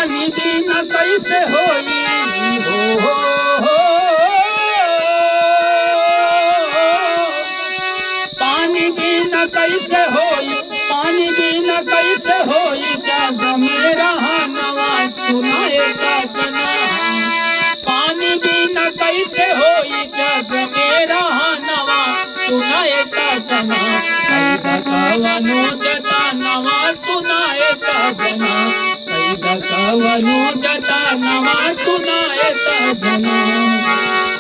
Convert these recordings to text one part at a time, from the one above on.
पानी बिना कैसे होई हो पानी बिना कैसे होई, पानी बिना कैसे होई जग मेरा नवा सुनाए सजना। पानी बिना कैसे होई जग मेरा नवा सुनाए सजना। कई भगवानो जता नवा सुनाए सजना, कई भगवानो जता नवा सुनाए सजना।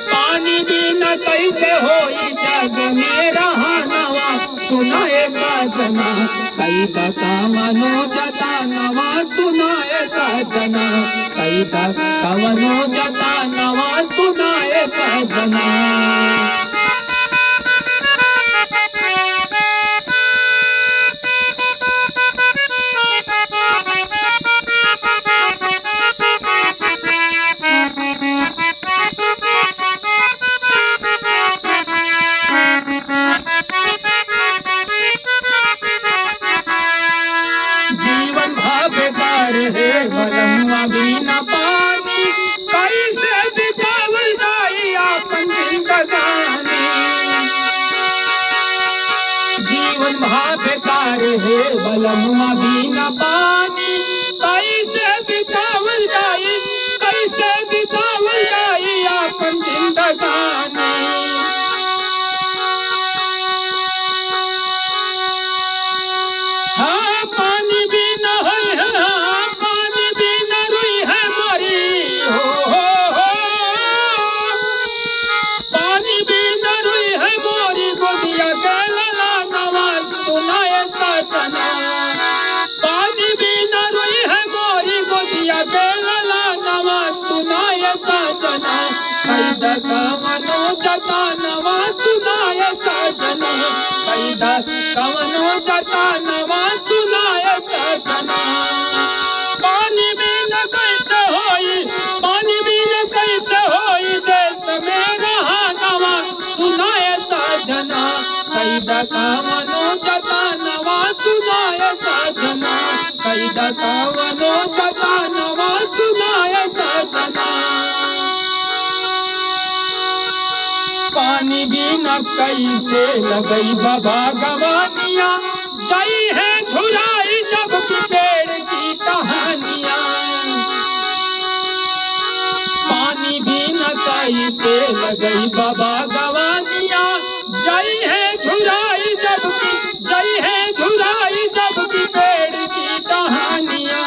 पानी बिना कैसे होई जग मेरा नवा सुनाए सजना। कई भगवानो जता नवा सुनाए सजना, कई भगवानो जता नवा सुनाए सजना। बलमुआ बिना पानी कैसे बितावल जाई आपन जिंदगानी। जीवन बेकार है बलमुआ बिना पानी कैसे बितावल जाई, कैसे बितावल जाई आपन जिंदगानी। हाँ पानी बिना सजना। पानी बिना रोई है मोरी गोदिया के लला नवा सुनाए सजना। कई कवनो जता नवा सुनाए सजना, कई कवनो जता नवा सुनाए सजना। पानी बिना कैसे होई, पानी बिना कैसे होई देश मेरा नवा सुनाए सजना। कई कवनो जता नवा सुनाए सजना, कई कवनो जता नवा सुनाए सजना। पानी बिना कैसे लगई बाबा गवानिया, जाई है झुराई जब की पेड़ की कहानियां। पानी बिना कैसे लगई बाबा गवानिया, जाई है झुराई जब की, जाई है झुराई जब की पेड़ की कहानियां।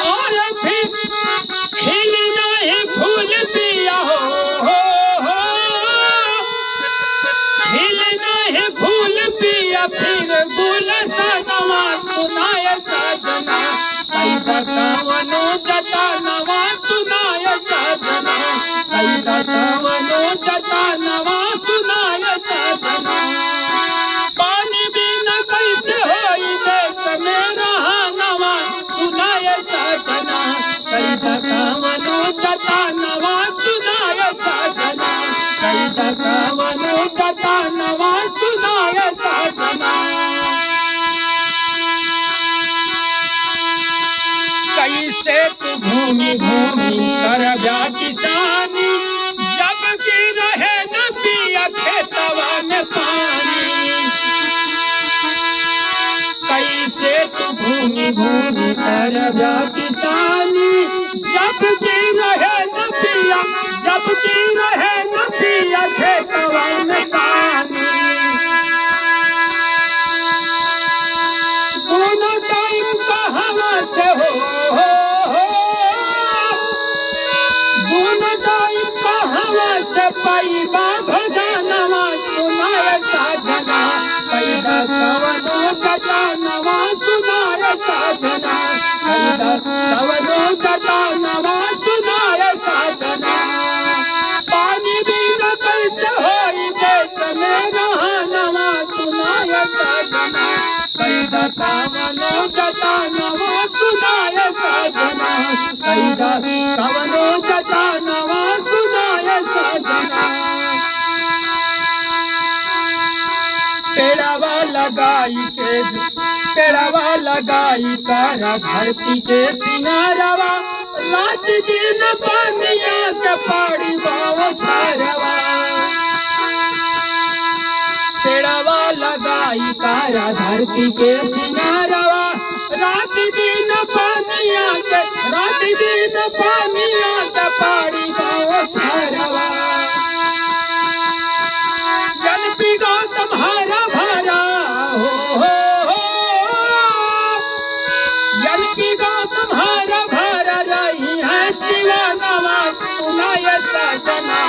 और फिर खिलना है फूल पिया हो खिलना है फूल पिया फिर गुलशनवा सुनाए सजना। कई कवनो जता नवा सुनाए सजना, कई कवनो जता नवा सुनाए सजना। पानी बिना कैसे होई देश मेरा नवा सुनाए सजना। कई कवनो जता नवा सुनाए सजना, कई कवनो जता नवा सुनाए सजना। कैसे तू घूमी घूमी करब्या किसानी, जब की रहे न पिया खेतवा में पानी। कैसे तू घूमी घूमी करब्या किसानी, जब की रहे न पिया, जब की रहे न पिया खेतवा में पानी। दोनों टाइम कहवा से हो दोनों टाइम कहवा से पाइबा भजनवा सुनाए सजना। कई कवनो जता नवा सुनाए सजना, कई कवनो जता नवा सुनाए सजना। पानी बिना कैसे होई देश मेरा नवा सुनाए सजना। कई कवनो जता नवा सुनाए सजना, कई कवनो जता नवा सुनाए सजना। पेड़ा वाला लगाई के पेड़वा लगाई कर धरती के सिंगारवा रात दिन पानिया के पाड़ी बाओ छरवा पेड़वा लगाई कर धरती के सिंगारवा रात दिन पानिया के पाड़ी बाओ छरवा जल पिगा तुम्हारा भरा हो जल पिगा तुम्हारा भरा रही है शिवानवा सुनाय सजना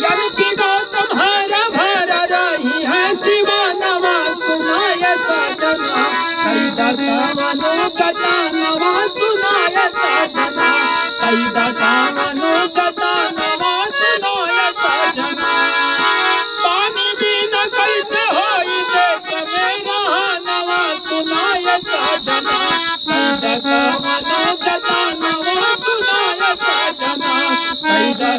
जल पिगा तुम्हारा भरा रही है शिवानवा सुनाय सजना कैदा कामनो जतानवा सुनाय सजना कैदा कामनो जतानवा सुनाय सजना पानी बिना कैसे होई देश मेरा नवा सुनाय सजना कैदा कामनो जतानवा सुनाय सजना कैदा